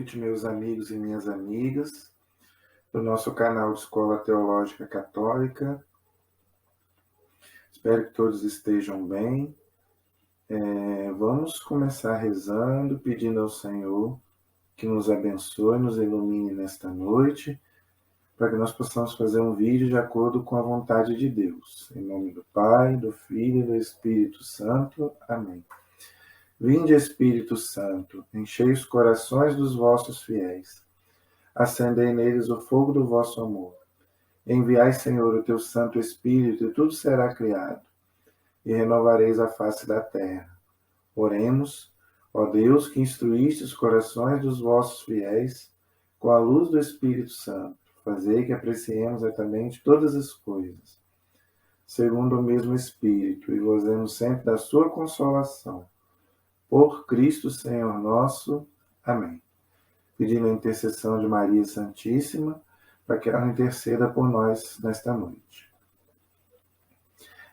noite, meus amigos e minhas amigas do nosso canal de Escola Teológica Católica. Espero que todos estejam bem. Vamos começar rezando, pedindo ao Senhor que nos abençoe, nos ilumine nesta noite, para que nós possamos fazer um vídeo de acordo com a vontade de Deus. Em nome do Pai, do Filho e do Espírito Santo. Amém. Vinde, Espírito Santo, enchei os corações dos vossos fiéis. Acendei neles o fogo do vosso amor. Enviai, Senhor, o teu Santo Espírito, e tudo será criado, e renovareis a face da terra. Oremos, ó Deus, que instruíste os corações dos vossos fiéis com a luz do Espírito Santo. Fazei que apreciemos retamente todas as coisas, segundo o mesmo Espírito, e gozemos sempre da sua consolação. Por Cristo, Senhor nosso. Amém. Pedindo a intercessão de Maria Santíssima, para que ela interceda por nós nesta noite.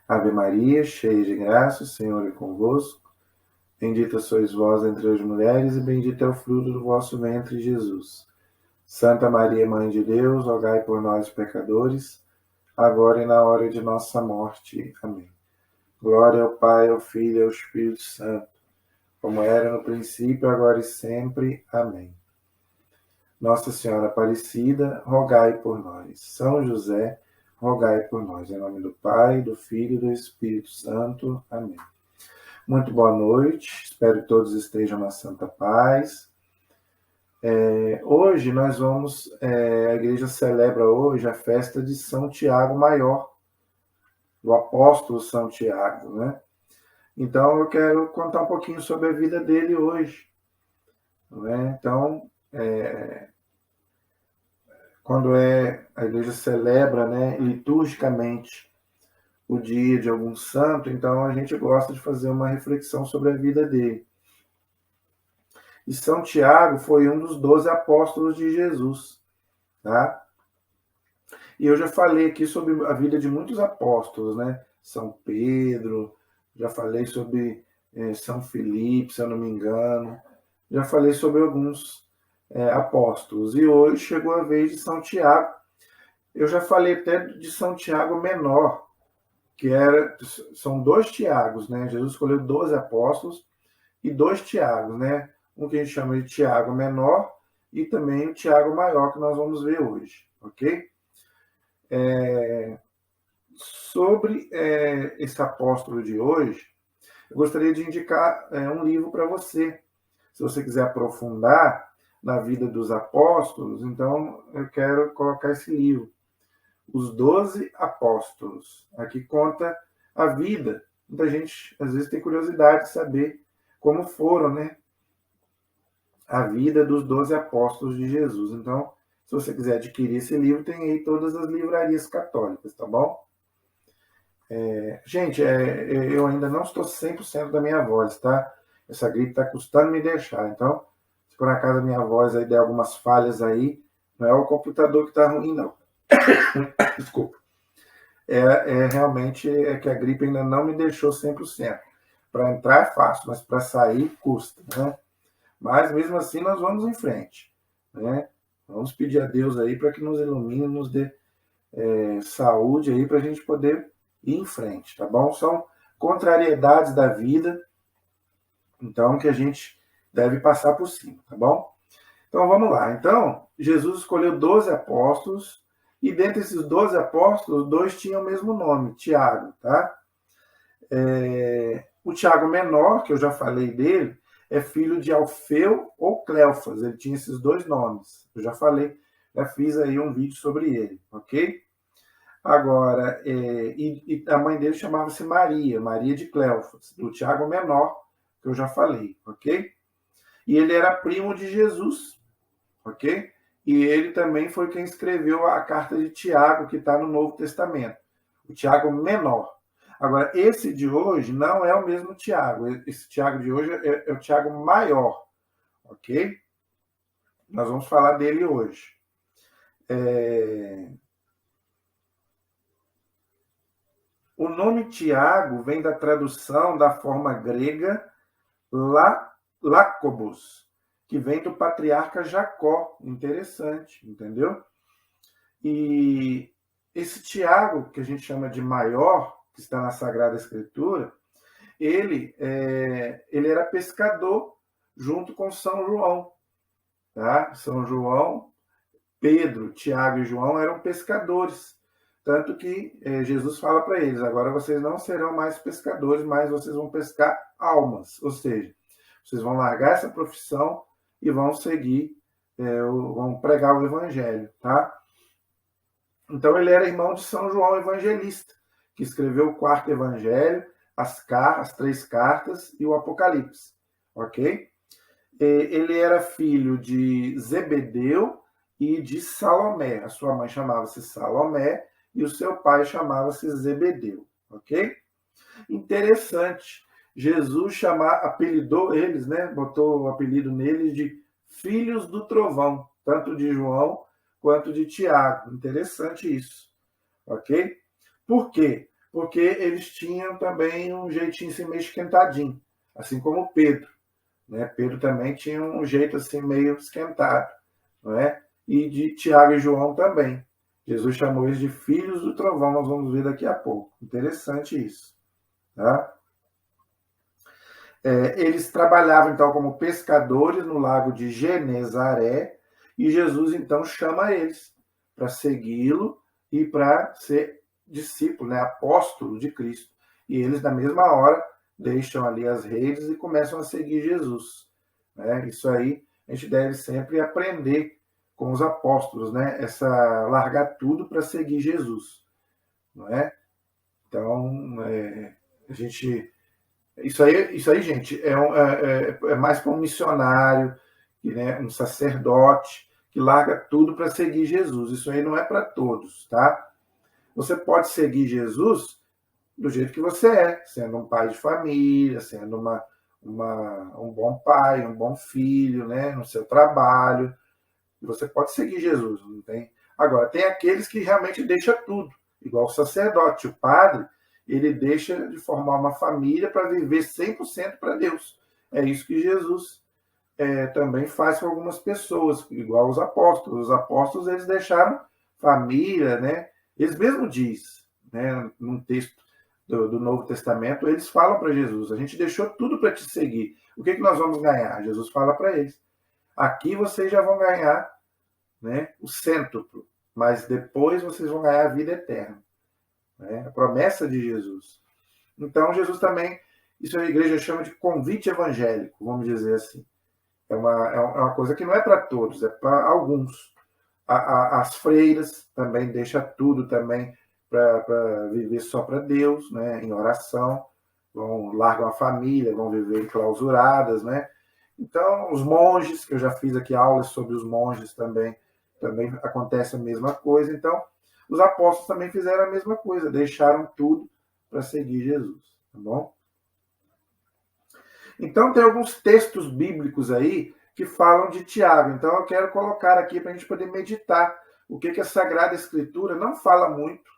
Ave Maria, cheia de graça, o Senhor é convosco. Bendita sois vós entre as mulheres, e bendito é o fruto do vosso ventre, Jesus. Santa Maria, Mãe de Deus, rogai por nós, pecadores, agora e na hora de nossa morte. Amém. Glória ao Pai, ao Filho e ao Espírito Santo, como era no princípio, agora e sempre. Amém. Nossa Senhora Aparecida, rogai por nós. São José, rogai por nós. Em nome do Pai, do Filho e do Espírito Santo. Amém. Muito boa noite, espero que todos estejam na santa paz. Hoje nós a igreja celebra hoje a festa de São Tiago Maior, do apóstolo São Tiago, né? Então eu quero contar um pouquinho sobre a vida dele hoje, né? Então, quando a igreja celebra, né, liturgicamente o dia de algum santo, então a gente gosta de fazer uma reflexão sobre a vida dele. E São Tiago foi um dos 12 apóstolos de Jesus, tá? E eu já falei aqui sobre a vida de muitos apóstolos, né? São Pedro, já falei sobre São Filipe, se eu não me engano, já falei sobre alguns apóstolos. E hoje chegou a vez de São Tiago. Eu já falei até de São Tiago Menor, são 2 Tiagos, né? Jesus escolheu 12 apóstolos e 2 Tiagos, né? Um que a gente chama de Tiago Menor e também o Tiago Maior, que nós vamos ver hoje, ok? Sobre esse apóstolo de hoje, eu gostaria de indicar um livro para você. Se você quiser aprofundar na vida dos apóstolos, então eu quero colocar esse livro, Os 12 Apóstolos. Aqui conta a vida. Muita gente, às vezes, tem curiosidade de saber como foram, né, a vida dos 12 apóstolos de Jesus. Então, se você quiser adquirir esse livro, tem aí todas as livrarias católicas, tá bom? Gente, eu ainda não estou 100% da minha voz, tá? Essa gripe está custando me deixar. Então, se por acaso a minha voz aí der algumas falhas aí, não é o computador que está ruim, não. Desculpa. Realmente que a gripe ainda não me deixou 100%. Para entrar é fácil, mas para sair custa, né? Mas mesmo assim nós vamos em frente, né? Vamos pedir a Deus aí para que nos ilumine, nos dê saúde aí para a gente poder ir em frente, tá bom? São contrariedades da vida, então que a gente deve passar por cima, tá bom? Então vamos lá. Então, Jesus escolheu 12 apóstolos, e dentre esses 12 apóstolos, 2 tinham o mesmo nome, Tiago, tá? O Tiago Menor, que eu já falei dele, é filho de Alfeu ou Cleofas. Ele tinha esses 2 nomes. Eu já falei, já fiz aí um vídeo sobre ele, ok? Agora, e a mãe dele chamava-se Maria, Maria de Cleofas, do Tiago Menor, que eu já falei, ok? E ele era primo de Jesus, ok? E ele também foi quem escreveu a carta de Tiago, que está no Novo Testamento, o Tiago Menor. Agora, esse de hoje não é o mesmo Tiago. Esse Tiago de hoje é o Tiago Maior, ok? Nós vamos falar dele hoje. O nome Tiago vem da tradução da forma grega Lacobos, que vem do patriarca Jacó. Interessante, entendeu? E esse Tiago, que a gente chama de maior, que está na Sagrada Escritura, ele era pescador junto com São João. Tá? São João, Pedro, Tiago e João eram pescadores. Tanto que Jesus fala para eles, agora vocês não serão mais pescadores, mas vocês vão pescar almas. Ou seja, vocês vão largar essa profissão e vão seguir, vão pregar o evangelho. Tá? Então ele era irmão de São João Evangelista, que escreveu o quarto evangelho, as 3 cartas e o Apocalipse. Ok? Ele era filho de Zebedeu e de Salomé. A sua mãe chamava-se Salomé e o seu pai chamava-se Zebedeu. Ok? Interessante. Jesus apelidou eles, né? Botou o apelido neles de filhos do trovão, tanto de João quanto de Tiago. Interessante isso. Ok? Por quê? Porque eles tinham também um jeitinho assim, meio esquentadinho, assim como Pedro. Né? Pedro também tinha um jeito assim meio esquentado, não é? E de Tiago e João também. Jesus chamou eles de filhos do trovão, nós vamos ver daqui a pouco. Interessante isso. Tá? Eles trabalhavam então como pescadores no lago de Genezaré e Jesus então chama eles para segui-lo e para ser discípulo, né? Apóstolo de Cristo. E eles na mesma hora deixam ali as redes e começam a seguir Jesus. Né? Isso aí a gente deve sempre aprender com os apóstolos, né? Largar tudo para seguir Jesus. Não é? Então, a gente... Isso aí, gente, é mais para um missionário, né? Um sacerdote, que larga tudo para seguir Jesus. Isso aí não é para todos, tá? Você pode seguir Jesus do jeito que você é, sendo um pai de família, sendo um bom pai, um bom filho, né, no seu trabalho. Você pode seguir Jesus, não tem? Agora, tem aqueles que realmente deixam tudo, igual o sacerdote, o padre, ele deixa de formar uma família para viver 100% para Deus. É isso que Jesus também faz com algumas pessoas, igual os apóstolos. Os apóstolos, eles deixaram família, né? Eles mesmos dizem, né, num texto do Novo Testamento, eles falam para Jesus, a gente deixou tudo para te seguir. O que nós vamos ganhar? Jesus fala para eles, aqui vocês já vão ganhar, né, o cêntuplo, mas depois vocês vão ganhar a vida eterna. Né? A promessa de Jesus. Então, Jesus também, isso a igreja chama de convite evangélico, vamos dizer assim. É uma coisa que não é para todos, é para alguns. As freiras também deixam tudo também para viver só para Deus, né, em oração, largam a família, vão viver enclausuradas, né? Então, os monges, que eu já fiz aqui aulas sobre os monges também acontece a mesma coisa. Então, os apóstolos também fizeram a mesma coisa, deixaram tudo para seguir Jesus, tá bom? Então, tem alguns textos bíblicos aí que falam de Tiago. Então, eu quero colocar aqui para a gente poder meditar o que a Sagrada Escritura não fala muito.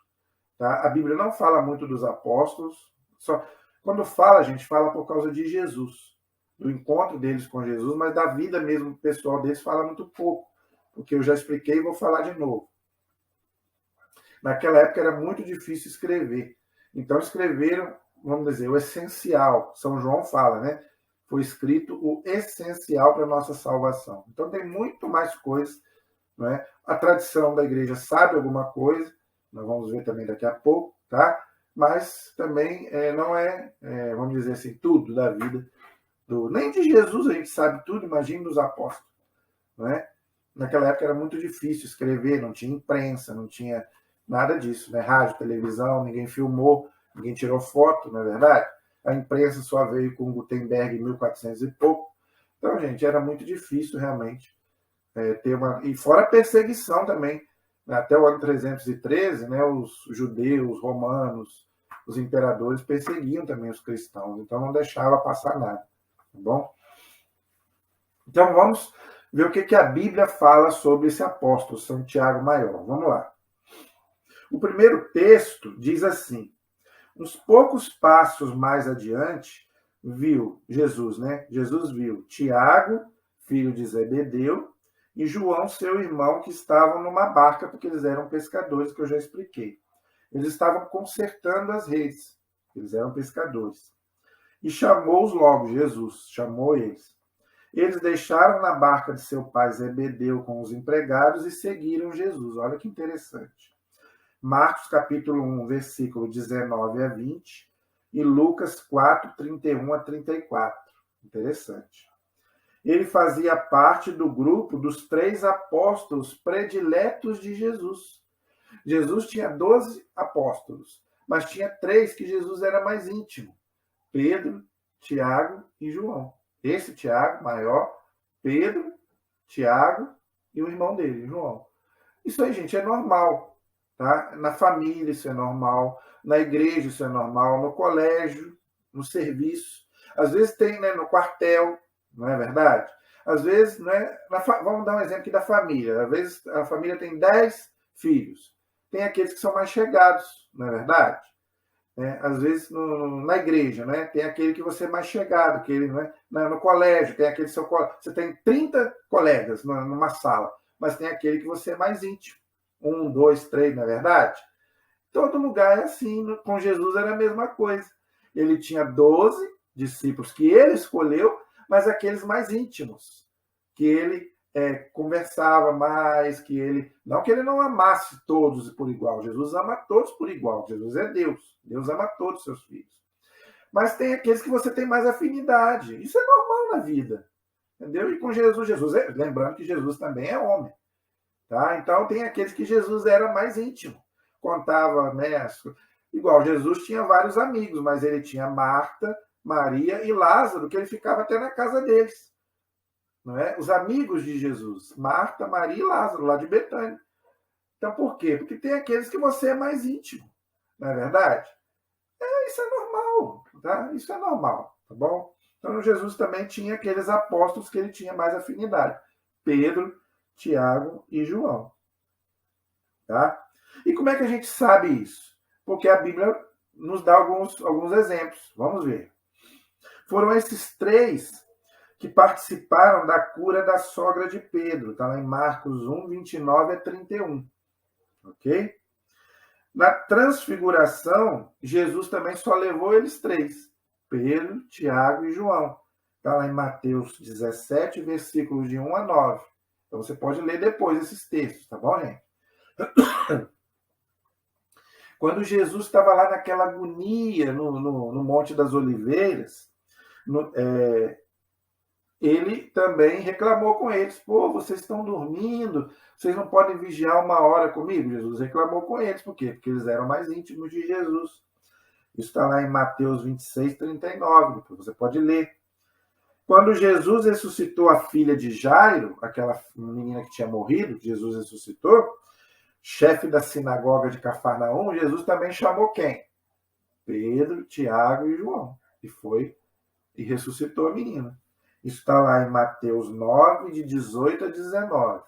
Tá? A Bíblia não fala muito dos apóstolos. Só quando fala, a gente fala por causa de Jesus, do encontro deles com Jesus, mas da vida mesmo pessoal deles fala muito pouco, porque eu já expliquei e vou falar de novo. Naquela época era muito difícil escrever. Então escreveram, vamos dizer, o essencial. São João fala, né? Foi escrito o essencial para a nossa salvação. Então tem muito mais coisas. Não é? A tradição da igreja sabe alguma coisa, nós vamos ver também daqui a pouco, tá? Mas também não vamos dizer assim, tudo da vida. Nem de Jesus a gente sabe tudo, imagine dos apóstolos. Não é? Naquela época era muito difícil escrever, não tinha imprensa, não tinha nada disso, né? Rádio, televisão, ninguém filmou, ninguém tirou foto, não é verdade? A imprensa só veio com Gutenberg em 1400 e pouco. Então, gente, era muito difícil realmente ter uma... E fora a perseguição também. Até o ano 313, né, os judeus, os romanos, os imperadores perseguiam também os cristãos. Então, não deixava passar nada. Tá bom? Então, vamos ver o que a Bíblia fala sobre esse apóstolo, São Tiago Maior. Vamos lá. O primeiro texto diz assim: uns poucos passos mais adiante, viu Jesus, né? Jesus viu Tiago, filho de Zebedeu, e João, seu irmão, que estavam numa barca, porque eles eram pescadores, que eu já expliquei. Eles estavam consertando as redes, eles eram pescadores. E chamou-os logo, Jesus chamou eles. Eles deixaram na barca de seu pai Zebedeu com os empregados e seguiram Jesus. Olha que interessante. Marcos capítulo 1, versículo 19 a 20 e Lucas 4, 31 a 34. Interessante. Ele fazia parte do grupo dos 3 apóstolos prediletos de Jesus. Jesus tinha 12 apóstolos, mas tinha 3 que Jesus era mais íntimo: Pedro, Tiago e João. Esse Tiago, maior, Pedro, Tiago e o irmão dele, João. Isso aí, gente, é normal. Tá? Na família isso é normal, na igreja isso é normal, no colégio, no serviço. Às vezes tem, né, no quartel, não é verdade? Às vezes, né, vamos dar um exemplo aqui da família. Às vezes a família tem 10 filhos. Tem aqueles que são mais chegados, não é verdade? Às vezes na igreja, né? Tem aquele que você é mais chegado, aquele, né? No colégio, tem aquele seu você tem 30 colegas numa sala, mas tem aquele que você é mais íntimo. 1, 2, 3, não é verdade? Todo lugar é assim. Com Jesus era a mesma coisa. Ele tinha 12 discípulos que ele escolheu, mas aqueles mais íntimos, que ele conversava mais, que ele... Não que ele não amasse todos por igual. Jesus ama todos por igual. Jesus é Deus. Deus ama todos os seus filhos. Mas tem aqueles que você tem mais afinidade. Isso é normal na vida. Entendeu? E com Jesus, lembrando que Jesus também é homem. Tá? Então, tem aqueles que Jesus era mais íntimo. Contava, né? Igual, Jesus tinha vários amigos, mas ele tinha Marta, Maria e Lázaro, que ele ficava até na casa deles. Não é? Os amigos de Jesus, Marta, Maria e Lázaro, lá de Betânia. Então, por quê? Porque tem aqueles que você é mais íntimo. Não é verdade? Isso é normal. Tá? Isso é normal. Tá bom? Então, Jesus também tinha aqueles apóstolos que ele tinha mais afinidade. Pedro, Tiago e João. Tá? E como é que a gente sabe isso? Porque a Bíblia nos dá alguns exemplos. Vamos ver. Foram esses 3 que participaram da cura da sogra de Pedro. Está lá em Marcos 1, 29 a 31. Ok? Na transfiguração, Jesus também só levou eles 3. Pedro, Tiago e João. Está lá em Mateus 17, versículos de 1 a 9. Então, você pode ler depois esses textos, tá bom, gente? Quando Jesus estava lá naquela agonia no Monte das Oliveiras, ele também reclamou com eles. Pô, vocês estão dormindo, vocês não podem vigiar 1 hora comigo? Jesus reclamou com eles. Por quê? Porque eles eram mais íntimos de Jesus. Isso está lá em Mateus 26, 39. Você pode ler. Quando Jesus ressuscitou a filha de Jairo, aquela menina que tinha morrido, Jesus ressuscitou, chefe da sinagoga de Cafarnaum, Jesus também chamou quem? Pedro, Tiago e João. E foi e ressuscitou a menina. Isso está lá em Mateus 9, de 18 a 19.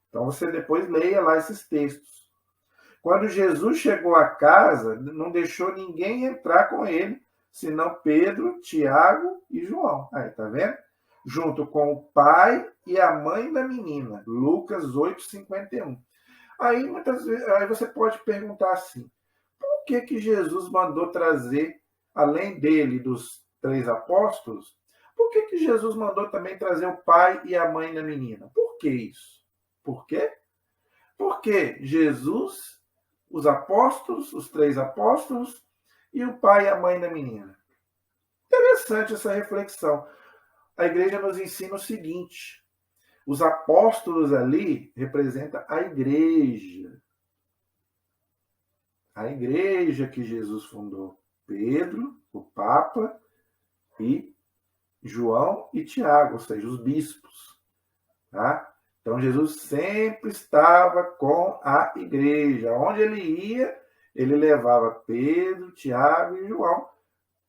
Então você depois leia lá esses textos. Quando Jesus chegou à casa, não deixou ninguém entrar com ele, senão Pedro, Tiago e João. Aí, tá vendo? Junto com o pai e a mãe da menina. Lucas 8, 51. Aí, muitas vezes, aí você pode perguntar assim, por que Jesus mandou trazer, além dele, dos 3 apóstolos, por que Jesus mandou também trazer o pai e a mãe da menina? Por que isso? Por quê? Porque Jesus, os apóstolos, os 3 apóstolos, e o pai e a mãe da menina. Interessante essa reflexão. A igreja nos ensina o seguinte: os apóstolos ali representam a igreja. A igreja que Jesus fundou. Pedro, o Papa, e João e Tiago, ou seja, os bispos. Tá? Então, Jesus sempre estava com a igreja. Onde ele ia, ele levava Pedro, Tiago e João.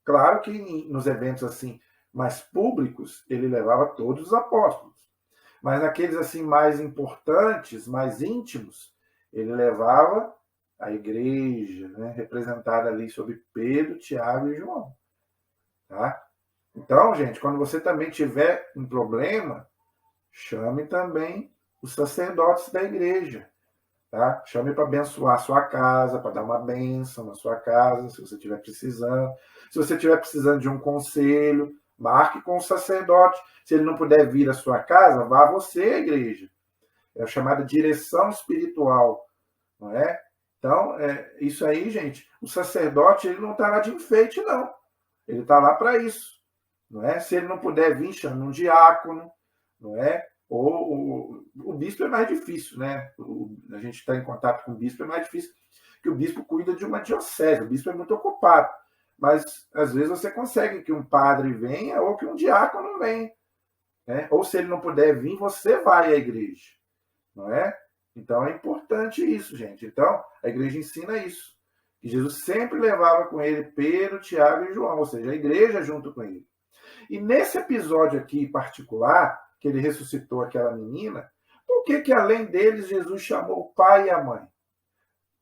Claro que nos eventos assim mais públicos, ele levava todos os apóstolos. Mas naqueles assim mais importantes, mais íntimos, ele levava a igreja, né, representada ali sob Pedro, Tiago e João. Tá? Então, gente, quando você também tiver um problema, chame também os sacerdotes da igreja. Tá? Chame para abençoar a sua casa, para dar uma bênção na sua casa, se você estiver precisando. Se você estiver precisando de um conselho, marque com o sacerdote. Se ele não puder vir à sua casa, vá você à igreja. É a chamada direção espiritual, não é? Então, isso aí, gente, o sacerdote ele não está lá de enfeite, não. Ele está lá para isso, não é? Se ele não puder vir, chame um diácono, não é? Ou o bispo é mais difícil, né? A gente está em contato com o bispo é mais difícil, porque o bispo cuida de uma diocese, o bispo é muito ocupado. Mas, às vezes, você consegue que um padre venha ou que um diácono venha. Né? Ou, se ele não puder vir, você vai à igreja, não é? Então, é importante isso, gente. Então, a igreja ensina isso. Que Jesus sempre levava com ele Pedro, Tiago e João, ou seja, a igreja junto com ele. E nesse episódio aqui em particular, que ele ressuscitou aquela menina, por que além deles Jesus chamou o pai e a mãe?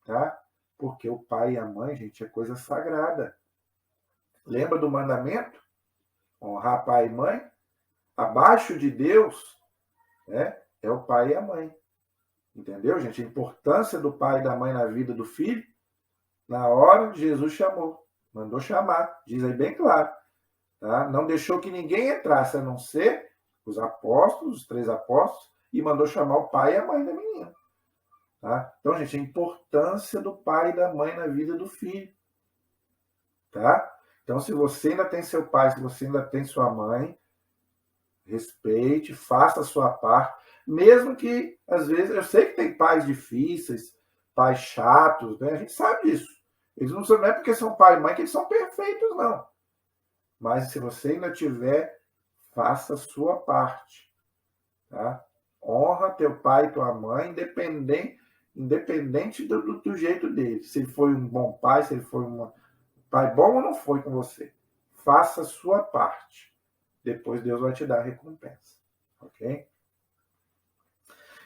Tá? Porque o pai e a mãe, gente, é coisa sagrada. Lembra do mandamento? Honrar pai e mãe? Abaixo de Deus, né, é o pai e a mãe. Entendeu, gente? A importância do pai e da mãe na vida do filho, na hora Jesus chamou, mandou chamar, diz aí bem claro. Tá? Não deixou que ninguém entrasse, a não ser os apóstolos, os 3 apóstolos, e mandou chamar o pai e a mãe da menina. Tá? Então, gente, a importância do pai e da mãe na vida do filho. Tá? Então, se você ainda tem seu pai, se você ainda tem sua mãe, respeite, faça a sua parte, mesmo que, às vezes, eu sei que tem pais difíceis, pais chatos, né? A gente sabe disso. Eles não é porque são pai e mãe que eles são perfeitos, não. Mas se você ainda tiver, faça a sua parte. Tá? Honra teu pai e tua mãe, independente do jeito dele. Se ele foi um bom pai, se ele foi um pai bom ou não foi com você. Faça a sua parte. Depois Deus vai te dar a recompensa. Ok?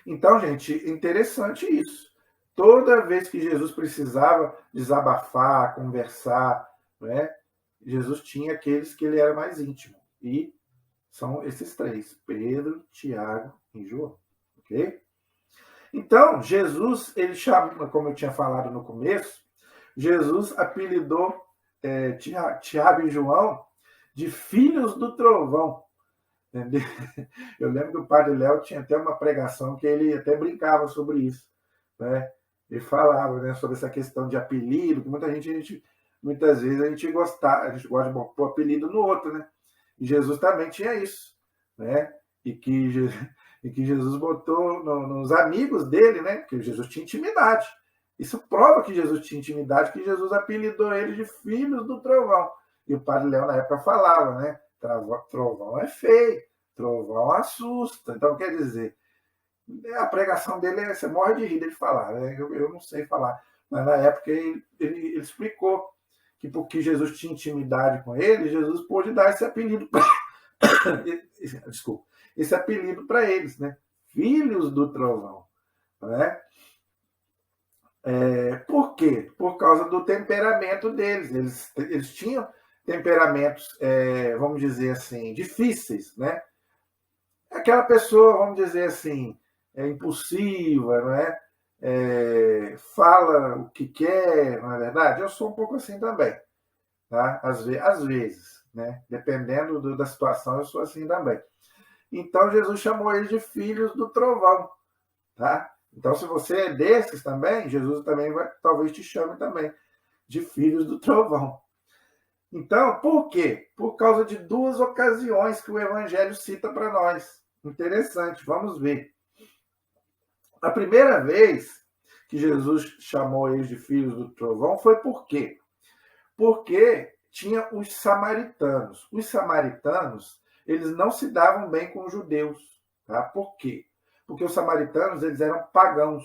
Então, gente, interessante isso. Toda vez que Jesus precisava desabafar, conversar, né, Jesus tinha aqueles que ele era mais íntimo. E são esses 3, Pedro, Tiago e João. Ok? Então, Jesus, ele chama, como eu tinha falado no começo, Jesus apelidou Tiago e João de filhos do trovão. Entendeu? Eu lembro que o padre Léo tinha até uma pregação que ele até brincava sobre isso. Né? Ele falava, né, sobre essa questão de apelido, que muitas vezes a gente gosta de pôr apelido no outro, né? E Jesus também tinha isso, né? E que Jesus botou nos amigos dele, né? Porque Jesus tinha intimidade. Isso prova que Jesus tinha intimidade, que Jesus apelidou eles de filhos do trovão. E o padre Léo na época falava, né? Trovão é feio, trovão assusta. Então, quer dizer, a pregação dele, você morre de rir dele falar, né? Eu não sei falar. Mas na época ele explicou que porque Jesus tinha intimidade com ele, Jesus pôde dar esse apelido para desculpa, esse apelido para eles, né? Filhos do trovão, né? Por quê? Por causa do temperamento deles. Eles tinham temperamentos, vamos dizer assim, difíceis, né? Aquela pessoa, vamos dizer assim, impulsiva, não é? Fala o que quer, não é verdade? Eu sou um pouco assim também, tá? Às vezes, né? Dependendo da situação, eu sou assim também. Então, Jesus chamou eles de filhos do trovão, tá? Então, se você é desses também, Jesus também talvez te chame também de filhos do trovão. Então, por quê? Por causa de 2 ocasiões que o Evangelho cita para nós. Interessante, vamos ver. A primeira vez que Jesus chamou eles de filhos do trovão foi por quê? Porque tinha os samaritanos. Os samaritanos, eles não se davam bem com os judeus. Tá? Por quê? Porque os samaritanos, eles eram pagãos.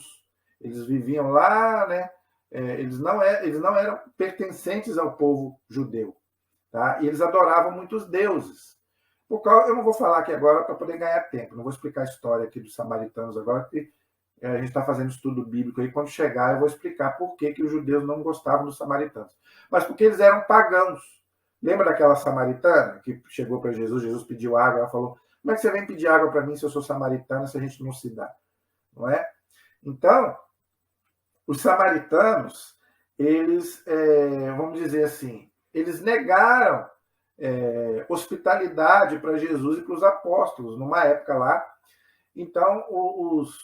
Eles viviam lá, né? Eles não eram pertencentes ao povo judeu. Tá? E eles adoravam muitos deuses. Eu não vou falar aqui agora para poder ganhar tempo. Não vou explicar a história aqui dos samaritanos agora, porque a gente está fazendo estudo bíblico aí. Quando chegar, eu vou explicar por que os judeus não gostavam dos samaritanos. Mas porque eles eram pagãos. Lembra daquela samaritana que chegou para Jesus? Jesus pediu água, ela falou: Como é que você vem pedir água para mim se eu sou samaritano, se a gente não se dá? Não é? Então, os samaritanos, eles, vamos dizer assim, eles negaram hospitalidade para Jesus e para os apóstolos, numa época lá. Então, os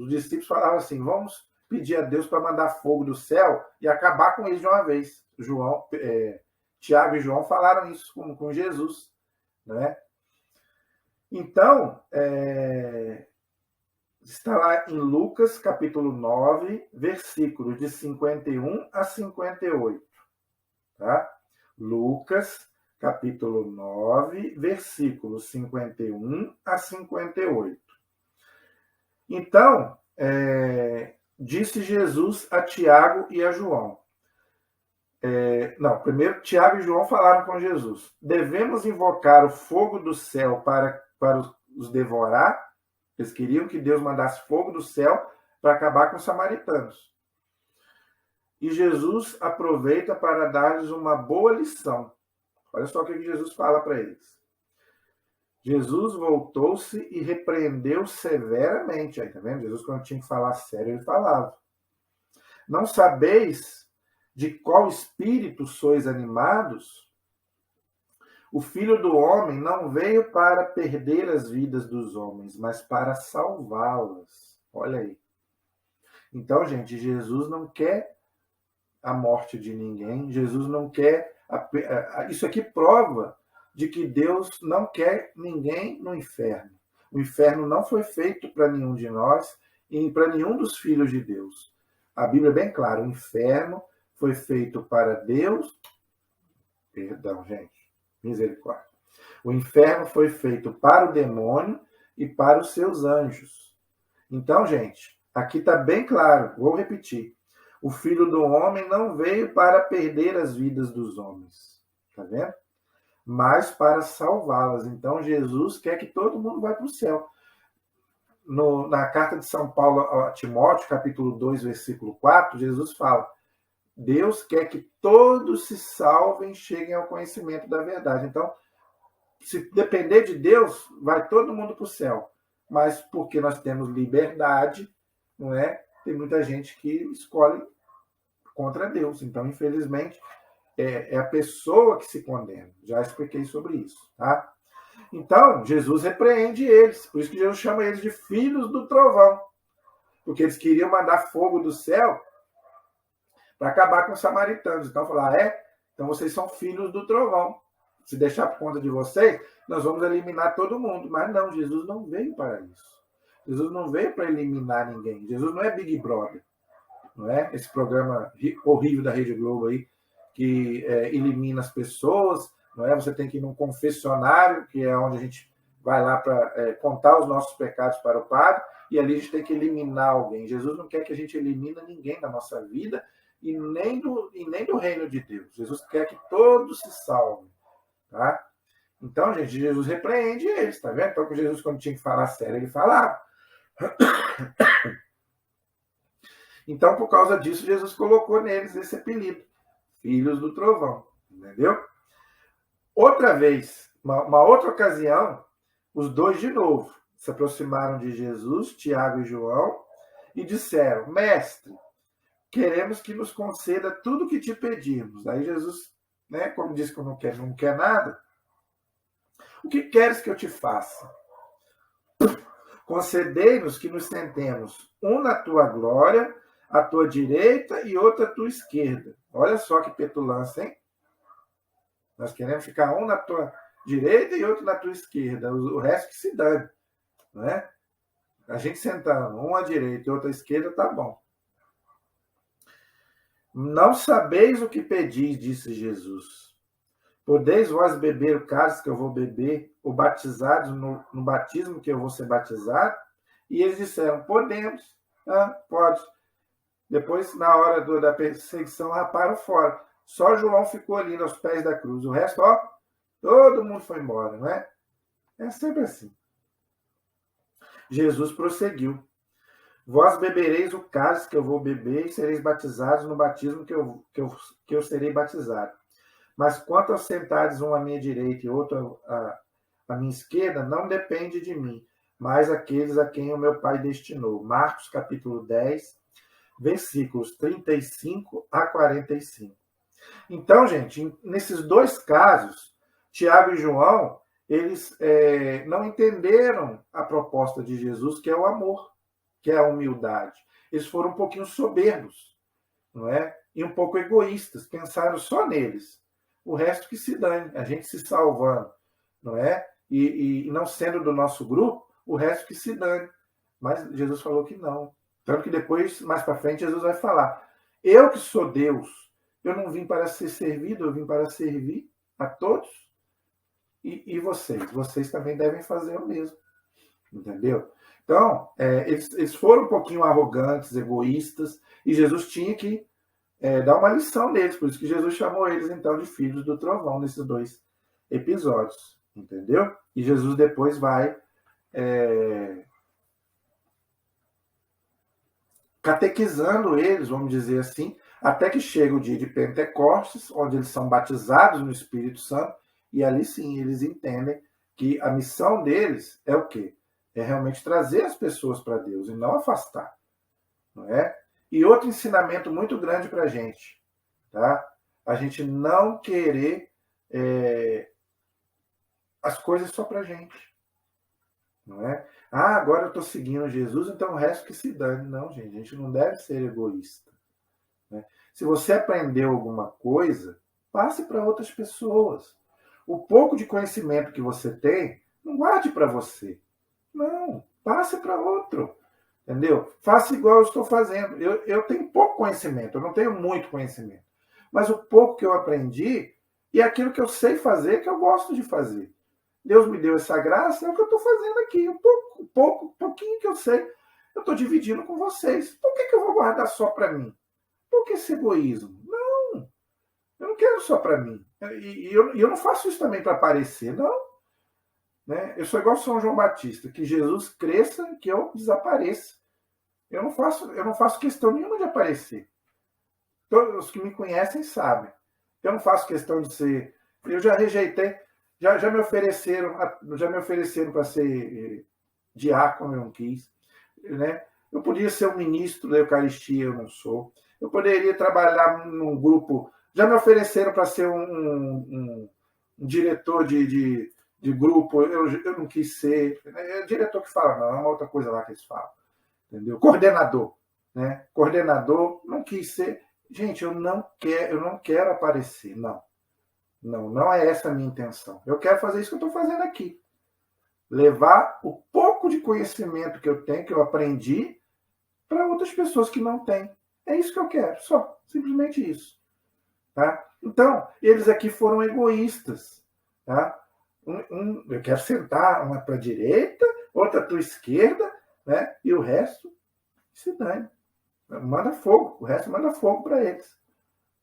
discípulos falavam assim, vamos pedir a Deus para mandar fogo do céu e acabar com eles de uma vez. Tiago e João falaram isso com Jesus. Né? Então, está lá em Lucas, capítulo 9, versículos de 51 a 58. Tá? Lucas, capítulo 9, versículos 51 a 58. Então, disse Jesus a Tiago e a João. Primeiro, Tiago e João falaram com Jesus. Devemos invocar o fogo do céu para os devorar? Eles queriam que Deus mandasse fogo do céu para acabar com os samaritanos. E Jesus aproveita para dar-lhes uma boa lição. Olha só o que Jesus fala para eles. Jesus voltou-se e repreendeu severamente. Aí, tá vendo? Jesus, quando tinha que falar sério, ele falava. Não sabeis de qual espírito sois animados? O Filho do Homem não veio para perder as vidas dos homens, mas para salvá-las. Olha aí. Então, gente, Jesus não quer a morte de ninguém. Jesus não quer... Isso aqui prova de que Deus não quer ninguém no inferno. O inferno não foi feito para nenhum de nós e para nenhum dos filhos de Deus. A Bíblia é bem clara, o inferno foi feito para Deus... Perdão, gente. Misericórdia. O inferno foi feito para o demônio e para os seus anjos. Então, gente, aqui está bem claro, vou repetir. O Filho do Homem não veio para perder as vidas dos homens. Está vendo? Mas para salvá-las. Então, Jesus quer que todo mundo vá para o céu. Na carta de São Paulo a Timóteo, capítulo 2, versículo 4, Jesus fala: Deus quer que todos se salvem e cheguem ao conhecimento da verdade. Então, se depender de Deus, vai todo mundo para o céu. Mas porque nós temos liberdade, não é? Tem muita gente que escolhe contra Deus. Então, infelizmente, é a pessoa que se condena. Já expliquei sobre isso, tá? Então, Jesus repreende eles. Por isso que Jesus chama eles de filhos do trovão. Porque eles queriam mandar fogo do céu para acabar com os samaritanos. Então, falar, então vocês são filhos do trovão. Se deixar por conta de vocês, nós vamos eliminar todo mundo. Mas não, Jesus não veio para isso. Jesus não veio para eliminar ninguém. Jesus não é Big Brother. Não é? Esse programa horrível da Rede Globo aí, que elimina as pessoas. Não é? Você tem que ir num confessionário, que é onde a gente vai lá para contar os nossos pecados para o Padre, e ali a gente tem que eliminar alguém. Jesus não quer que a gente elimine ninguém da nossa vida, e nem do reino de Deus. Jesus quer que todos se salvem. Tá? Então, gente, Jesus repreende eles, tá vendo? Então, Jesus, quando tinha que falar sério, ele falava. Então, por causa disso, Jesus colocou neles esse apelido, filhos do trovão, entendeu? Outra vez, uma outra ocasião, os dois de novo se aproximaram de Jesus, Tiago e João, e disseram: Mestre, queremos que nos conceda tudo o que te pedimos. Aí Jesus, né, como disse que não quer nada, o que queres que eu te faça? Concedei-nos que nos sentemos um na tua glória, à tua direita e outro à tua esquerda. Olha só que petulância, hein? Nós queremos ficar um na tua direita e outro na tua esquerda. O resto que se dane. Não é? A gente sentando um à direita e outro à esquerda, tá bom. Não sabeis o que pedis, disse Jesus. Podeis vós beber o cálice que eu vou beber, ou batizados no batismo que eu vou ser batizado? E eles disseram: podemos. Pode. Depois, na hora da perseguição, raparam fora. Só João ficou ali aos pés da cruz. O resto, todo mundo foi embora, não é? É sempre assim. Jesus prosseguiu: vós bebereis o cálice que eu vou beber e sereis batizados no batismo que eu serei batizado. Mas quanto aos sentares um à minha direita e outro à minha esquerda não depende de mim, mas aqueles a quem o meu Pai destinou. Marcos capítulo 10, versículos 35 a 45. Então, gente, nesses dois casos, Tiago e João, eles não entenderam a proposta de Jesus, que é o amor, que é a humildade. Eles foram um pouquinho soberbos, não é? E um pouco egoístas, pensaram só neles. O resto que se dane, a gente se salvando, não é? E não sendo do nosso grupo, o resto que se dane. Mas Jesus falou que não. Tanto que depois, mais para frente, Jesus vai falar: eu que sou Deus, eu não vim para ser servido, eu vim para servir a todos. E vocês também devem fazer o mesmo. Entendeu? Então, eles foram um pouquinho arrogantes, egoístas, e Jesus tinha que dar uma lição neles. Por isso que Jesus chamou eles, então, de filhos do trovão, nesses dois episódios. Entendeu? E Jesus depois vai catequizando eles, vamos dizer assim, até que chega o dia de Pentecostes, onde eles são batizados no Espírito Santo, e ali sim eles entendem que a missão deles é o quê? É realmente trazer as pessoas para Deus e não afastar, não é? E outro ensinamento muito grande para a gente, tá? A gente não querer as coisas só para a gente, não é? Ah, agora eu estou seguindo Jesus, então o resto que se dane. Não, gente, a gente não deve ser egoísta. Né? Se você aprendeu alguma coisa, passe para outras pessoas. O pouco de conhecimento que você tem, não guarde para você. Não, passe para outro. Entendeu? Faça igual eu estou fazendo. Eu tenho pouco conhecimento, eu não tenho muito conhecimento. Mas o pouco que eu aprendi e aquilo que eu sei fazer, que eu gosto de fazer. Deus me deu essa graça, é o que eu estou fazendo aqui. Pouquinho que eu sei, eu estou dividindo com vocês. Por que eu vou guardar só para mim? Por que esse egoísmo? Não, eu não quero só para mim. E eu não faço isso também para aparecer, não. Né? Eu sou igual São João Batista, que Jesus cresça e que eu desapareça. Eu não faço questão nenhuma de aparecer. Todos os que me conhecem sabem. Eu não faço questão de ser. Eu já rejeitei, já me ofereceram para ser diácono, eu não quis. Né? Eu podia ser um ministro da Eucaristia, eu não sou. Eu poderia trabalhar num grupo. Já me ofereceram para ser um diretor de grupo, eu não quis ser. É diretor que fala, não, é uma outra coisa lá que eles falam. Entendeu? Coordenador. Né? Coordenador, não quis ser. Gente, eu não quero aparecer, não. Não é essa a minha intenção. Eu quero fazer isso que eu estou fazendo aqui. Levar o pouco de conhecimento que eu tenho, que eu aprendi, para outras pessoas que não têm. É isso que eu quero, só. Simplesmente isso. Tá? Então, eles aqui foram egoístas. Tá? Eu quero sentar uma para a direita, outra para a esquerda, né? E o resto se dane. Manda fogo. O resto manda fogo para eles.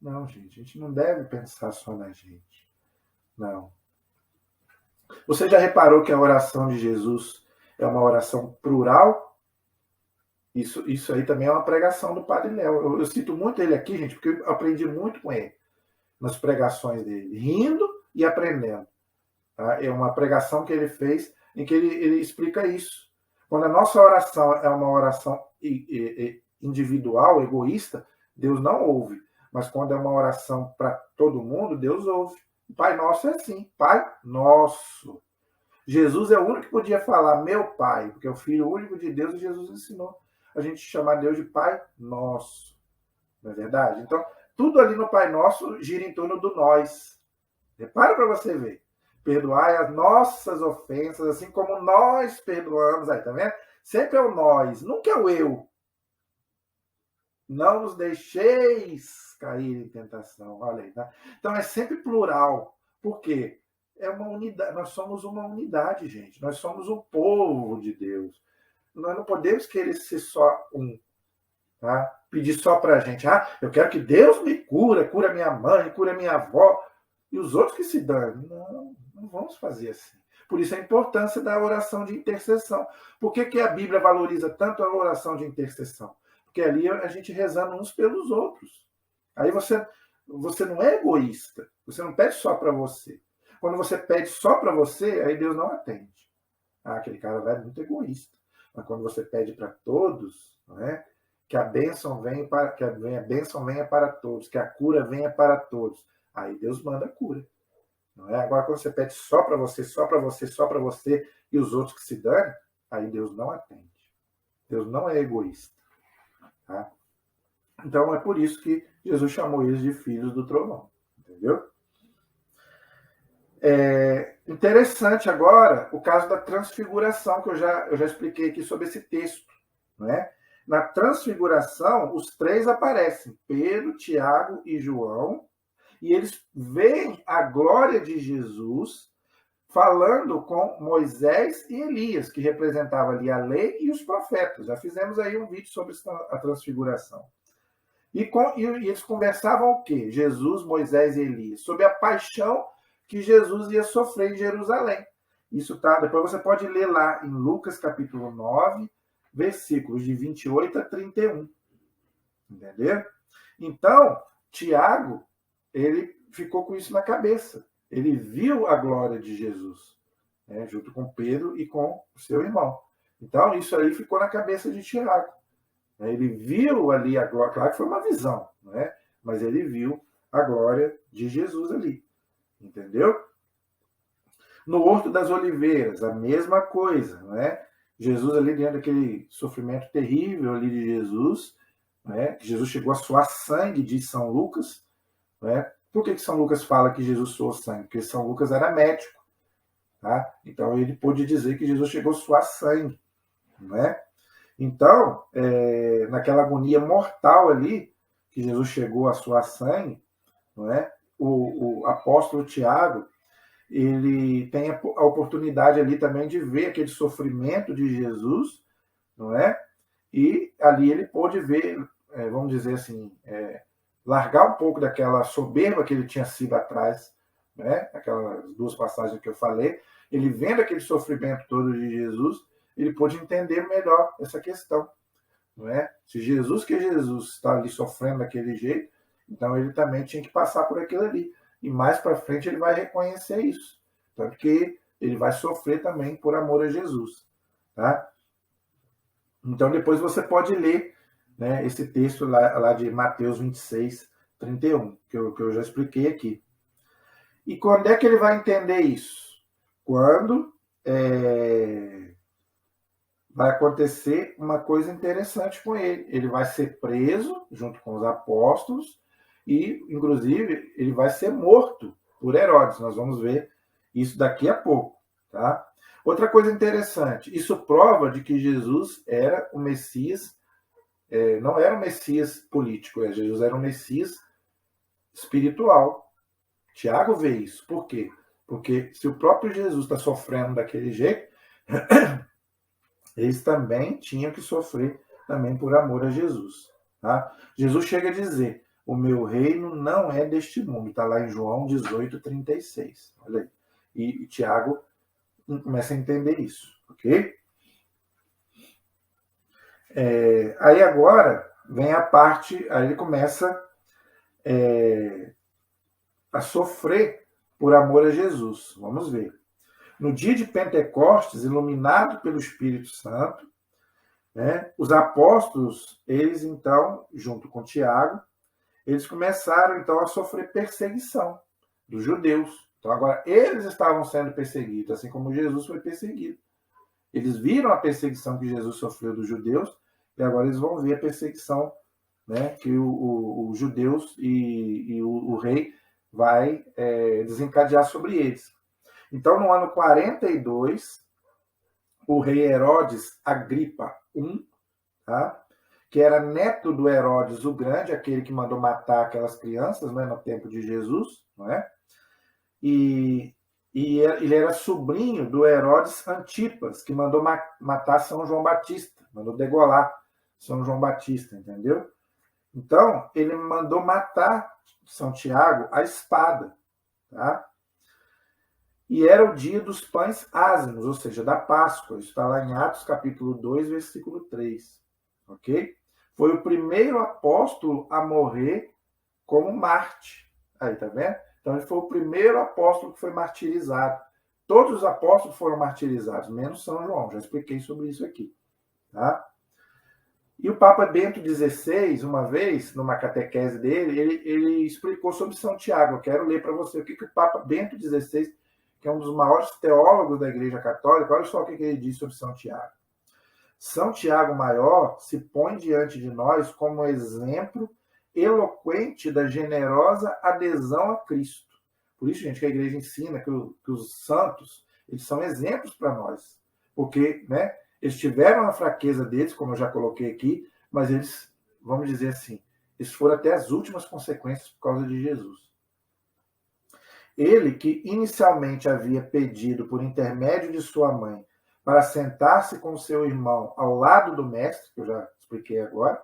Não, gente, a gente não deve pensar só na gente. Não. Você já reparou que a oração de Jesus é uma oração plural? Isso aí também é uma pregação do Padre Léo. Eu cito muito ele aqui, gente, porque eu aprendi muito com ele nas pregações dele, rindo e aprendendo. Tá? É uma pregação que ele fez em que ele explica isso. Quando a nossa oração é uma oração individual, egoísta, Deus não ouve. Mas quando é uma oração para todo mundo, Deus ouve. O Pai Nosso é assim, Pai Nosso. Jesus é o único que podia falar meu Pai, porque é o Filho único de Deus e Jesus ensinou a gente chamar Deus de Pai Nosso. Não é verdade? Então, tudo ali no Pai Nosso gira em torno do nós. Repara para você ver. Perdoai as nossas ofensas, assim como nós perdoamos. Aí, tá vendo? Sempre é o nós, nunca é o eu. Não nos deixeis cair em tentação. Olha aí, tá? Então é sempre plural. Por quê? É uma unidade. Nós somos uma unidade, gente. Nós somos um povo de Deus. Nós não podemos querer ser só um. Tá? Pedir só para a gente. Ah, eu quero que Deus me cura minha mãe, cura minha avó. E os outros que se danem. Não vamos fazer assim. Por isso a importância da oração de intercessão. Por que a Bíblia valoriza tanto a oração de intercessão? Porque ali a gente rezando uns pelos outros. Aí você não é egoísta. Você não pede só para você. Quando você pede só para você, aí Deus não atende. Aquele cara lá é muito egoísta. Mas quando você pede para todos, não é? Que a bênção venha para, que a bênção venha para todos, que a cura venha para todos. Aí Deus manda a cura. Não é? Agora, quando você pede só para você, só para você, só para você, e os outros que se dane, aí Deus não atende. Deus não é egoísta. Tá? Então, é por isso que Jesus chamou eles de filhos do trovão. Entendeu? Interessante agora o caso da transfiguração, que eu já expliquei aqui sobre esse texto. Né? Na transfiguração, os três aparecem, Pedro, Tiago e João, e eles veem a glória de Jesus falando com Moisés e Elias, que representava ali a lei e os profetas. Já fizemos aí um vídeo sobre a transfiguração. E eles conversavam o quê? Jesus, Moisés e Elias, sobre a paixão que Jesus ia sofrer em Jerusalém. Isso tá, depois você pode ler lá em Lucas capítulo 9, versículos de 28 a 31. Entendeu? Então, Tiago, ele ficou com isso na cabeça. Ele viu a glória de Jesus, né, junto com Pedro e com o seu irmão. Então, isso aí ficou na cabeça de Tiago. Ele viu ali a glória, claro que foi uma visão, né? Mas ele viu a glória de Jesus ali. Entendeu? No Horto das Oliveiras, a mesma coisa, né? Jesus ali dentro daquele sofrimento terrível ali de Jesus, né? Jesus chegou a suar sangue, diz São Lucas, né? Por que São Lucas fala que Jesus suou sangue? Porque São Lucas era médico, tá? Então ele pôde dizer que Jesus chegou a suar sangue, né? Então, naquela agonia mortal ali, que Jesus chegou a suar sangue, não é? O apóstolo Tiago, ele tem a oportunidade ali também de ver aquele sofrimento de Jesus, não é? E ali ele pôde ver, vamos dizer assim, largar um pouco daquela soberba que ele tinha sido atrás, né? Aquelas duas passagens que eu falei, ele vendo aquele sofrimento todo de Jesus, ele pôde entender melhor essa questão, não é? Se Jesus, que Jesus, está ali sofrendo daquele jeito, então ele também tinha que passar por aquilo ali. E mais para frente ele vai reconhecer isso. Tanto que ele vai sofrer também por amor a Jesus. Tá? Então depois você pode ler, né, esse texto lá de Mateus 26, 31, que eu já expliquei aqui. E quando é que ele vai entender isso? Quando vai acontecer uma coisa interessante com ele. Ele vai ser preso junto com os apóstolos e, inclusive, ele vai ser morto por Herodes. Nós vamos ver isso daqui a pouco. Tá? Outra coisa interessante, isso prova de que Jesus era o Messias, não era o Messias político, Jesus era o Messias espiritual. Tiago vê isso. Por quê? Porque se o próprio Jesus está sofrendo daquele jeito, eles também tinham que sofrer também por amor a Jesus. Tá? Jesus chega a dizer, o meu reino não é deste mundo. Está lá em João 18, 36. Olha aí. E Tiago começa a entender isso. Ok? Aí agora vem a parte, aí ele começa a sofrer por amor a Jesus. Vamos ver. No dia de Pentecostes, iluminado pelo Espírito Santo, né, os apóstolos, eles então, junto com Tiago, eles começaram então a sofrer perseguição dos judeus. Então agora eles estavam sendo perseguidos, assim como Jesus foi perseguido. Eles viram a perseguição que Jesus sofreu dos judeus e agora eles vão ver a perseguição, né, que os judeus e o rei vai desencadear sobre eles. Então, no ano 42, o rei Herodes Agripa I, tá? Que era neto do Herodes o Grande, aquele que mandou matar aquelas crianças, né, no tempo de Jesus, não é? E ele era sobrinho do Herodes Antipas, que mandou matar São João Batista, mandou degolar São João Batista, entendeu? Então, ele mandou matar São Tiago à espada, tá? E era o dia dos pães ázimos, ou seja, da Páscoa. Isso está lá em Atos capítulo 2, versículo 3. Ok? Foi o primeiro apóstolo a morrer como Marte. Aí, tá vendo? Então ele foi o primeiro apóstolo que foi martirizado. Todos os apóstolos foram martirizados, menos São João. Já expliquei sobre isso aqui. Tá? E o Papa Bento XVI, uma vez, numa catequese dele, ele explicou sobre São Tiago. Eu quero ler para você o que o Papa Bento XVI, que é um dos maiores teólogos da Igreja Católica, olha só o que ele diz sobre São Tiago. São Tiago Maior se põe diante de nós como exemplo eloquente da generosa adesão a Cristo. Por isso, gente, que a Igreja ensina que os santos, eles são exemplos para nós. Porque, né, eles tiveram a fraqueza deles, como eu já coloquei aqui, mas eles, vamos dizer assim, eles foram até as últimas consequências por causa de Jesus. Ele, que inicialmente havia pedido por intermédio de sua mãe para sentar-se com seu irmão ao lado do mestre, que eu já expliquei agora,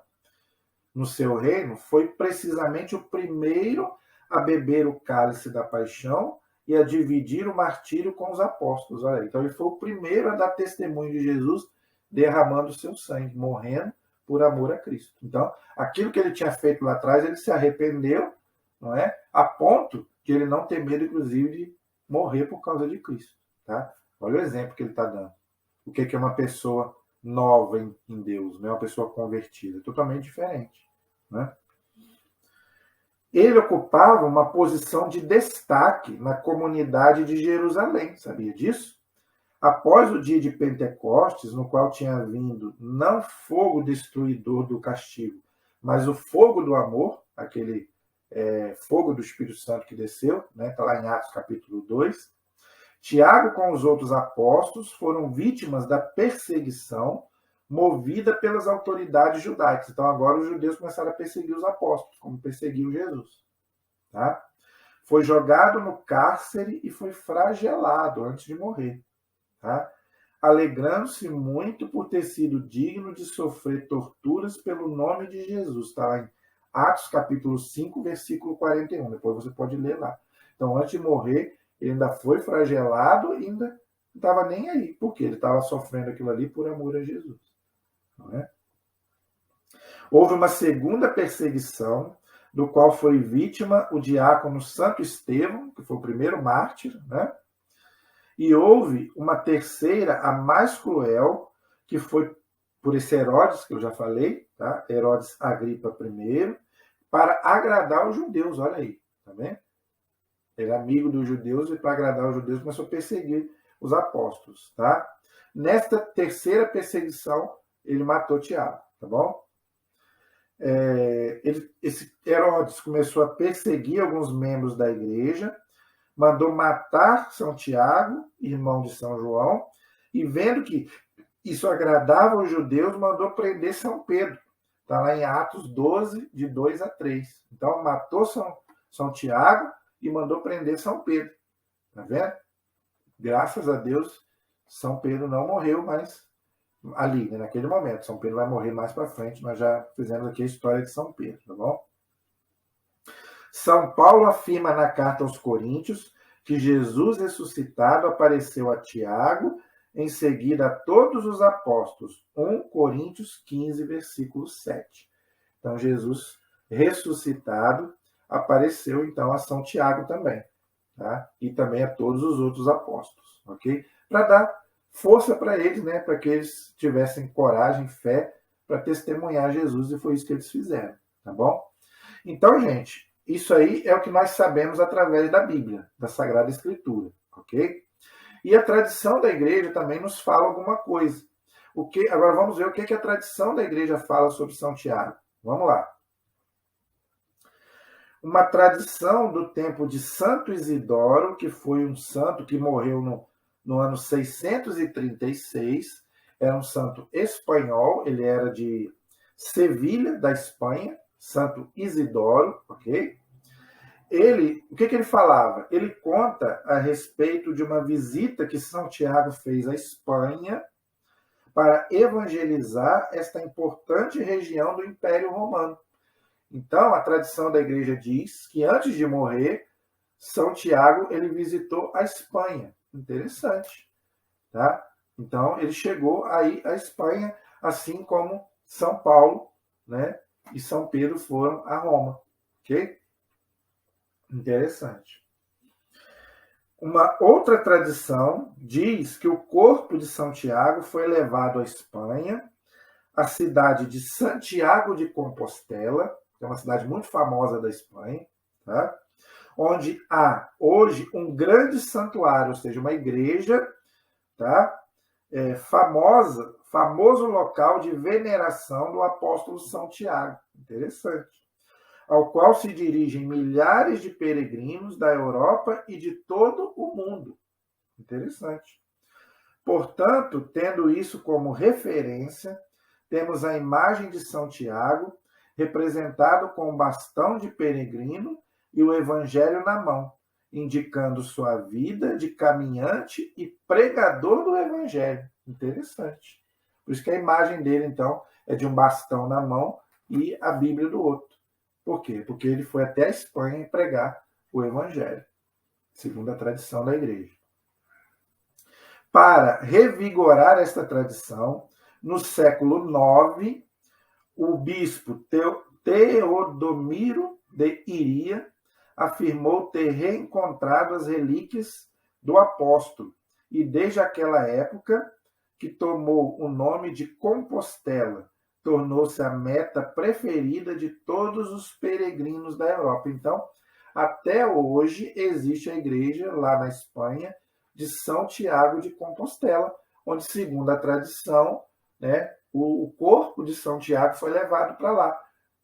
no seu reino, foi precisamente o primeiro a beber o cálice da paixão e a dividir o martírio com os apóstolos. Olha aí. Então ele foi o primeiro a dar testemunho de Jesus derramando o seu sangue, morrendo por amor a Cristo. Então, aquilo que ele tinha feito lá atrás, ele se arrependeu, não é? A ponto de ele não ter medo, inclusive, de morrer por causa de Cristo. Tá? Olha o exemplo que ele está dando. O que é uma pessoa nova em Deus, não é uma pessoa convertida, totalmente diferente. Né? Ele ocupava uma posição de destaque na comunidade de Jerusalém, sabia disso? Após o dia de Pentecostes, no qual tinha vindo não fogo destruidor do castigo, mas o fogo do amor, aquele fogo do Espírito Santo que desceu, né? Está lá em Atos capítulo 2, Tiago com os outros apóstolos foram vítimas da perseguição movida pelas autoridades judaicas. Então agora os judeus começaram a perseguir os apóstolos, como perseguiu Jesus. Tá? Foi jogado no cárcere e foi flagelado antes de morrer. Tá? Alegrando-se muito por ter sido digno de sofrer torturas pelo nome de Jesus. Está lá em Atos capítulo 5, versículo 41. Depois você pode ler lá. Então, antes de morrer, ele ainda foi flagelado e ainda não estava nem aí. Por quê? Ele estava sofrendo aquilo ali por amor a Jesus. Não é? Houve uma segunda perseguição, do qual foi vítima o diácono Santo Estevão, que foi o primeiro mártir, né? E houve uma terceira, a mais cruel, que foi por esse Herodes, que eu já falei, tá? Herodes Agripa I, para agradar os judeus, olha aí, tá vendo? Ele é amigo dos judeus e para agradar os judeus começou a perseguir os apóstolos, tá? Nesta terceira perseguição, ele matou Tiago, tá bom? Esse Herodes começou a perseguir alguns membros da igreja, mandou matar São Tiago, irmão de São João, e vendo que isso agradava os judeus, mandou prender São Pedro. Está lá em Atos 12, de 2 a 3. Então, matou São Tiago e mandou prender São Pedro. Tá vendo? Graças a Deus, São Pedro não morreu, mas ali, né, naquele momento. São Pedro vai morrer mais para frente. Nós já fizemos aqui a história de São Pedro, tá bom? São Paulo afirma na carta aos Coríntios que Jesus ressuscitado apareceu a Tiago, em seguida a todos os apóstolos. 1 Coríntios 15, versículo 7. Então, Jesus ressuscitado apareceu, então, a São Tiago também. Tá? E também a todos os outros apóstolos. Ok? Para dar força para eles, né? Para que eles tivessem coragem, fé, para testemunhar Jesus, e foi isso que eles fizeram. Tá bom? Então, gente, isso aí é o que nós sabemos através da Bíblia, da Sagrada Escritura, ok? E a tradição da igreja também nos fala alguma coisa. Agora vamos ver o que a tradição da igreja fala sobre São Tiago. Vamos lá. Uma tradição do tempo de Santo Isidoro, que foi um santo que morreu no ano 636, era um santo espanhol, ele era de Sevilha, da Espanha, Santo Isidoro, ok? O que ele falava? Ele conta a respeito de uma visita que São Tiago fez à Espanha para evangelizar esta importante região do Império Romano. Então, a tradição da igreja diz que antes de morrer, São Tiago ele visitou a Espanha. Interessante, tá? Então, ele chegou aí à Espanha, assim como São Paulo, né, e São Pedro foram a Roma, ok? Interessante. Uma outra tradição diz que o corpo de São Tiago foi levado à Espanha, à cidade de Santiago de Compostela, que é uma cidade muito famosa da Espanha, tá? Onde há hoje um grande santuário, ou seja, uma igreja, tá? Famoso local de veneração do apóstolo São Tiago. Interessante. Ao qual se dirigem milhares de peregrinos da Europa e de todo o mundo. Interessante. Portanto, tendo isso como referência, temos a imagem de São Tiago, representado com o bastão de peregrino e o evangelho na mão, indicando sua vida de caminhante e pregador do evangelho. Interessante. Por isso que a imagem dele, então, é de um bastão na mão e a Bíblia do outro. Por quê? Porque ele foi até a Espanha pregar o evangelho, segundo a tradição da igreja. Para revigorar esta tradição, no século IX, o bispo Teodomiro de Iria afirmou ter reencontrado as relíquias do apóstolo e, desde aquela época, que tomou o nome de Compostela, tornou-se a meta preferida de todos os peregrinos da Europa. Então, até hoje, existe a igreja lá na Espanha de São Tiago de Compostela, onde, segundo a tradição, né, o corpo de São Tiago foi levado para lá,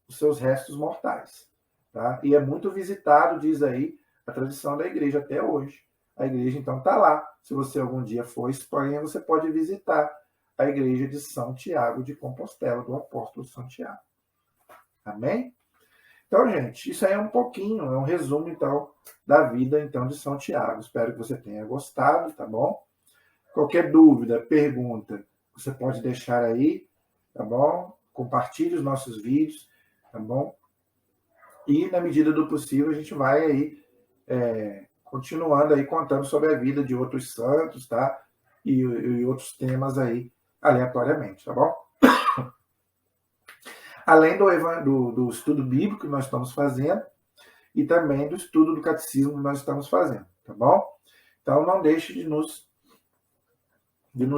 os seus restos mortais. Tá? E é muito visitado, diz aí, a tradição da igreja até hoje. A igreja, então, está lá. Se você algum dia for à Espanha, você pode visitar a igreja de São Tiago de Compostela, do apóstolo São Tiago. Amém? Então, gente, isso aí é um pouquinho, é um resumo, então, da vida, então, de São Tiago. Espero que você tenha gostado, tá bom? Qualquer dúvida, pergunta, você pode deixar aí, tá bom? Compartilhe os nossos vídeos, tá bom? E, na medida do possível, a gente vai aí continuando aí contando sobre a vida de outros santos, tá? E outros temas aí, aleatoriamente, tá bom? Além do estudo bíblico que nós estamos fazendo e também do estudo do catecismo que nós estamos fazendo, tá bom? Então, não deixe de nos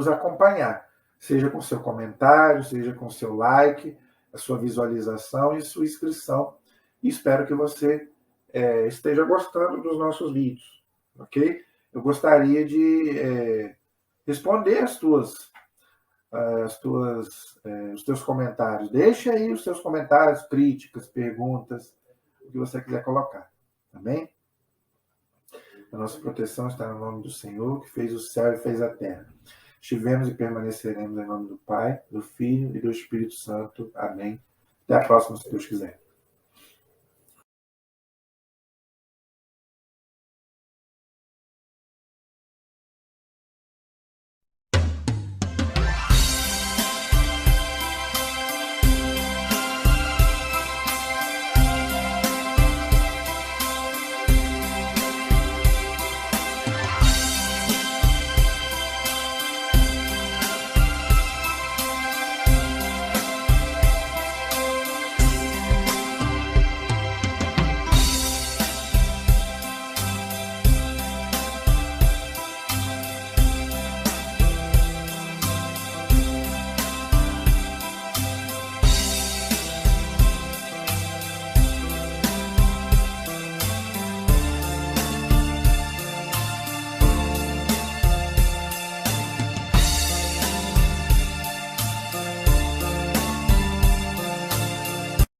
acompanhar, seja com seu comentário, seja com seu like, a sua visualização e sua inscrição. E espero que você esteja gostando dos nossos vídeos, ok? Eu gostaria de responder os teus comentários. Deixe aí os seus comentários, críticas, perguntas, o que você quiser colocar, tá bem? A nossa proteção está no nome do Senhor, que fez o céu e fez a terra. Estivemos e permaneceremos em nome do Pai, do Filho e do Espírito Santo. Amém. Até a próxima, se Deus quiser.